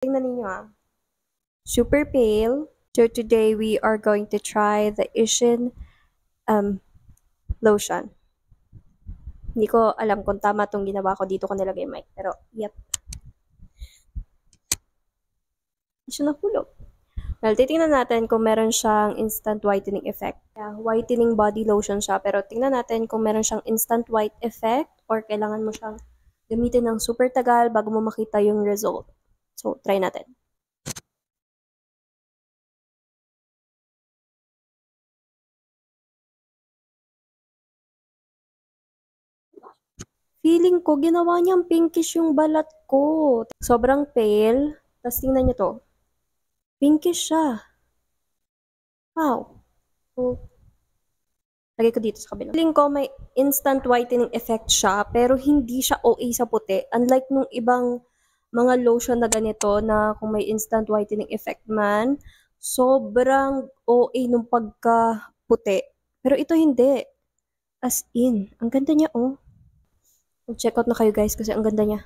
Tingnan ninyo super pale. So today we are going to try the Ishin lotion. Hindi ko alam kung tama itong ginawa ko. Dito ko nilagay mic. Pero, yep. Hindi siya nahulog. Well, titingnan natin kung meron siyang instant whitening effect. Yeah, whitening body lotion siya. Pero tingnan natin kung meron siyang instant white effect or kailangan mo siyang gamitin ng super tagal bago mo makita yung result. So, try natin. Feeling ko, ginawa niyang pinkish yung balat ko. Sobrang pale. Tapos tingnan niyo to. Pinkish siya. Wow. So, lagay ko dito sa kabila. Feeling ko may instant whitening effect siya, pero hindi siya OA sa puti. Unlike nung ibang mga lotion na ganito na kung may instant whitening effect man, sobrang OA nung pagka-puti. Pero ito hindi. As in, ang ganda niya oh. Mag-check out na kayo guys kasi ang ganda niya.